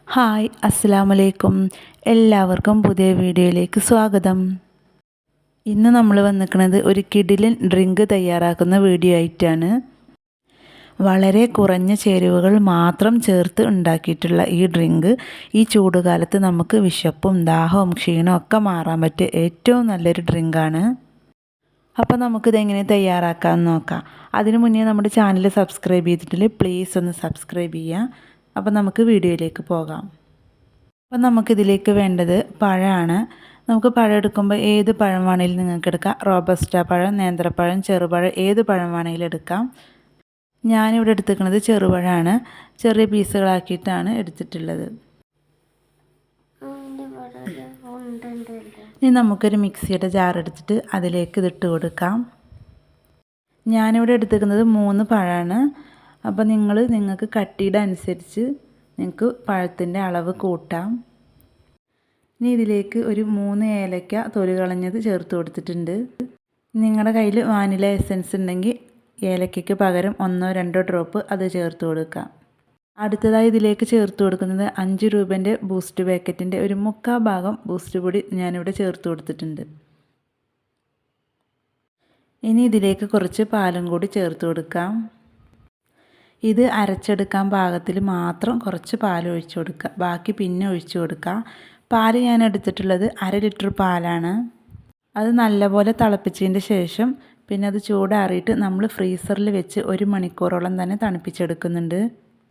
Hi അസ്സലാമലൈക്കും. എല്ലാവർക്കും പുതിയ വീഡിയോയിലേക്ക് സ്വാഗതം. ഇന്ന് നമ്മൾ വന്നിരിക്കുന്നത് ഒരു കിടിലൻ ഡ്രിങ്ക് തയ്യാറാക്കുന്ന വീഡിയോ ആയിട്ടാണ്. വളരെ കുറഞ്ഞ ചേരുവകൾ മാത്രം ചേർത്ത് ഉണ്ടാക്കിയിട്ടുള്ള ഈ ഡ്രിങ്ക് ഈ ചൂടുകാലത്ത് നമുക്ക് വിശപ്പും ദാഹവും ക്ഷീണവും ഒക്കെ മാറാൻ പറ്റിയ ഏറ്റവും നല്ലൊരു ഡ്രിങ്കാണ്. അപ്പോൾ നമുക്കിതെങ്ങനെ തയ്യാറാക്കാമെന്ന് നോക്കാം. അതിനു മുന്നേ നമ്മുടെ ചാനൽ സബ്സ്ക്രൈബ് ചെയ്തിട്ടില്ല, പ്ലീസ് ഒന്ന് സബ്സ്ക്രൈബ് ചെയ്യുക. അപ്പോൾ നമുക്ക് വീഡിയോയിലേക്ക് പോകാം. അപ്പോൾ നമുക്കിതിലേക്ക് വേണ്ടത് പഴമാണ്. നമുക്ക് പഴം എടുക്കുമ്പോൾ ഏത് പഴം വേണമെങ്കിലും നിങ്ങൾക്ക് എടുക്കാം. റോബസ്റ്റ പഴം, നേന്ത്രപ്പഴം, ചെറുപഴം, ഏത് പഴം വേണമെങ്കിലും എടുക്കാം. ഞാനിവിടെ എടുത്തിരിക്കുന്നത് ചെറുപഴമാണ്. ചെറിയ പീസുകളാക്കിയിട്ടാണ് എടുത്തിട്ടുള്ളത്. ഇനി നമുക്കൊരു മിക്സിയുടെ ജാർ എടുത്തിട്ട് അതിലേക്ക് ഇതിട്ട് കൊടുക്കാം. ഞാനിവിടെ എടുത്തിരിക്കുന്നത് 3 പഴമാണ്. അപ്പോൾ നിങ്ങൾക്ക് കട്ടിയുടെ അനുസരിച്ച് നിങ്ങൾക്ക് പഴത്തിൻ്റെ അളവ് കൂട്ടാം. ഇനി ഇതിലേക്ക് ഒരു 3 ഏലക്ക തൊലി കളഞ്ഞത് ചേർത്ത് കൊടുത്തിട്ടുണ്ട്. നിങ്ങളുടെ കയ്യിൽ വാനില എസൻസ് ഉണ്ടെങ്കിൽ ഏലക്കയ്ക്ക് പകരം 1-2 ഡ്രോപ്പ് അത് ചേർത്ത് കൊടുക്കാം. അടുത്തതായി ഇതിലേക്ക് ചേർത്ത് കൊടുക്കുന്നത് 5 രൂപേൻ്റെ ബൂസ്റ്റ് പാക്കറ്റിൻ്റെ ഒരു 3/4 ഭാഗം ബൂസ്റ്റ് പൊടി ഞാനിവിടെ ചേർത്ത് കൊടുത്തിട്ടുണ്ട്. ഇനി ഇതിലേക്ക് കുറച്ച് പാലും കൂടി ചേർത്ത് കൊടുക്കാം. ഇത് അരച്ചെടുക്കാൻ പാകത്തിൽ മാത്രം കുറച്ച് പാൽ ഒഴിച്ചു കൊടുക്കുക, ബാക്കി പിന്നെ ഒഴിച്ചു കൊടുക്കുക. പാൽ ഞാൻ എടുത്തിട്ടുള്ളത് 1/2 ലിറ്റർ പാലാണ്. അത് നല്ലപോലെ തിളപ്പിച്ചതിന് ശേഷം പിന്നെ അത് ചൂടാറിയിട്ട് നമ്മൾ ഫ്രീസറിൽ വെച്ച് 1 മണിക്കൂറോളം തന്നെ തണുപ്പിച്ചെടുക്കുന്നുണ്ട്.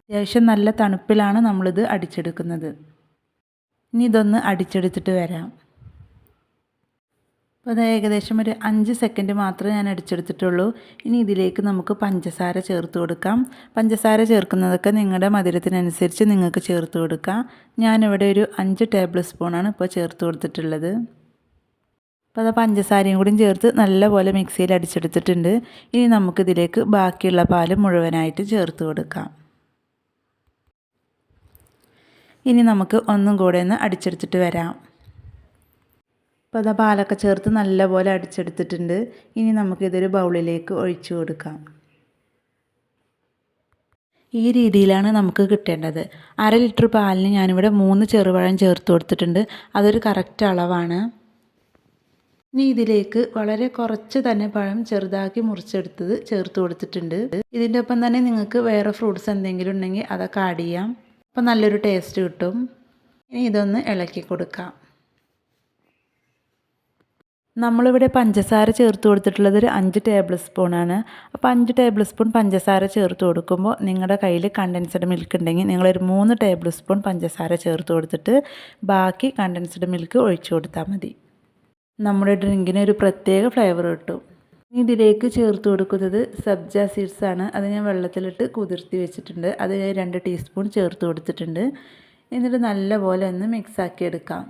അത്യാവശ്യം നല്ല തണുപ്പിലാണ് നമ്മളിത് അടിച്ചെടുക്കുന്നത്. ഇനി ഇതൊന്ന് അടിച്ചെടുത്തിട്ട് വരാം. അപ്പോൾ അത് ഏകദേശം ഒരു 5 സെക്കൻഡ് മാത്രമേ ഞാൻ അടിച്ചെടുത്തിട്ടുള്ളൂ. ഇനി ഇതിലേക്ക് നമുക്ക് പഞ്ചസാര ചേർത്ത് കൊടുക്കാം. പഞ്ചസാര ചേർക്കുന്നതൊക്കെ നിങ്ങളുടെ മധുരത്തിനനുസരിച്ച് നിങ്ങൾക്ക് ചേർത്ത് കൊടുക്കാം. ഞാനിവിടെ ഒരു 5 ടേബിൾ സ്പൂണാണ് ഇപ്പോൾ ചേർത്ത് കൊടുത്തിട്ടുള്ളത്. അപ്പോൾ അത് പഞ്ചസാരയും കൂടി ചേർത്ത് നല്ലപോലെ മിക്സിയിൽ അടിച്ചെടുത്തിട്ടുണ്ട്. ഇനി നമുക്കിതിലേക്ക് ബാക്കിയുള്ള പാൽ മുഴുവനായിട്ട് ചേർത്ത് കൊടുക്കാം. ഇനി നമുക്ക് ഒന്നും കൂടെ ഒന്ന് അടിച്ചെടുത്തിട്ട് വരാം. അപ്പോൾ അത് പാലൊക്കെ ചേർത്ത് നല്ലപോലെ അടിച്ചെടുത്തിട്ടുണ്ട്. ഇനി നമുക്കിതൊരു ബൗളിലേക്ക് ഒഴിച്ചു കൊടുക്കാം. ഈ രീതിയിലാണ് നമുക്ക് കിട്ടേണ്ടത്. 1/2 ലിറ്റർ പാലിന് ഞാനിവിടെ 3 ചെറുപഴം ചേർത്ത് കൊടുത്തിട്ടുണ്ട്. അതൊരു കറക്റ്റ് അളവാണ്. ഇനി ഇതിലേക്ക് വളരെ കുറച്ച് തന്നെ പഴം ചെറുതാക്കി മുറിച്ചെടുത്തത് ചേർത്ത് കൊടുത്തിട്ടുണ്ട്. ഇതിൻ്റെ ഒപ്പം തന്നെ നിങ്ങൾക്ക് വേറെ ഫ്രൂട്ട്സ് എന്തെങ്കിലും ഉണ്ടെങ്കിൽ അതൊക്കെ ആഡ് ചെയ്യാം. അപ്പോൾ നല്ലൊരു ടേസ്റ്റ് കിട്ടും. ഇനി ഇതൊന്ന് ഇളക്കി കൊടുക്കാം. നമ്മളിവിടെ പഞ്ചസാര ചേർത്ത് കൊടുത്തിട്ടുള്ളത് ഒരു 5 ടേബിൾ സ്പൂണാണ്. അപ്പോൾ 5 ടേബിൾ സ്പൂൺ പഞ്ചസാര ചേർത്ത് കൊടുക്കുമ്പോൾ നിങ്ങളുടെ കയ്യിൽ കണ്ടൻസ്ഡ് മിൽക്ക് ഉണ്ടെങ്കിൽ നിങ്ങളൊരു 3 ടേബിൾ സ്പൂൺ പഞ്ചസാര ചേർത്ത് കൊടുത്തിട്ട് ബാക്കി കണ്ടൻസ്ഡ് മിൽക്ക് ഒഴിച്ചു കൊടുത്താൽ മതി. നമ്മുടെ ഡ്രിങ്കിന് ഒരു പ്രത്യേക ഫ്ലേവർ കിട്ടും. ഇതിലേക്ക് ചേർത്ത് കൊടുക്കുന്നത് സബ്ജ സീഡ്സ് ആണ്. അത് ഞാൻ വെള്ളത്തിലിട്ട് കുതിർത്തി വെച്ചിട്ടുണ്ട്. അത് 2 ടീസ്പൂൺ ചേർത്ത് കൊടുത്തിട്ടുണ്ട്. എന്നിട്ട് നല്ലപോലെ ഒന്ന് മിക്സാക്കി എടുക്കാം.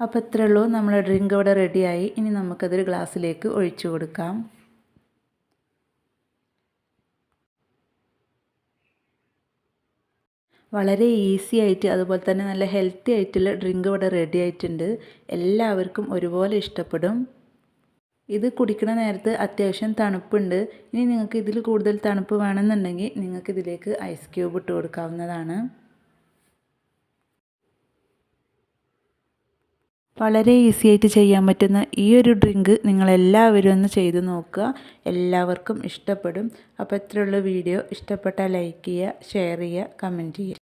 അപ്പോൾ ഇത്രയേ ഉള്ളൂ, നമ്മുടെ ഡ്രിങ്ക് ഇവിടെ റെഡിയായി. ഇനി നമുക്കതൊരു ഗ്ലാസ്സിലേക്ക് ഒഴിച്ചു കൊടുക്കാം. വളരെ ഈസി ആയിട്ട് അതുപോലെ തന്നെ നല്ല ഹെൽത്തി ആയിട്ടുള്ള ഡ്രിങ്ക് ഇവിടെ റെഡി ആയിട്ടുണ്ട്. എല്ലാവർക്കും ഒരുപോലെ ഇഷ്ടപ്പെടും. ഇത് കുടിക്കുന്ന നേരത്ത് അത്യാവശ്യം തണുപ്പുണ്ട്. ഇനി നിങ്ങൾക്ക് ഇതിൽ കൂടുതൽ തണുപ്പ് വേണമെന്നുണ്ടെങ്കിൽ നിങ്ങൾക്ക് ഇതിലേക്ക് ഐസ് ക്യൂബ് ഇട്ട് കൊടുക്കാവുന്നതാണ്. വളരെ ഈസി ആയിട്ട് ചെയ്യാൻ പറ്റുന്ന ഈ ഒരു ഡ്രിങ്ക് നിങ്ങളെല്ലാവരും ഒന്ന് ചെയ്ത് നോക്കുക. എല്ലാവർക്കും ഇഷ്ടപ്പെടും. അപ്പോൾ ഇത്രയുള്ള വീഡിയോ ഇഷ്ടപ്പെട്ടാൽ ലൈക്ക് ചെയ്യുക, ഷെയർ ചെയ്യുക, കമൻറ്റ് ചെയ്യുക.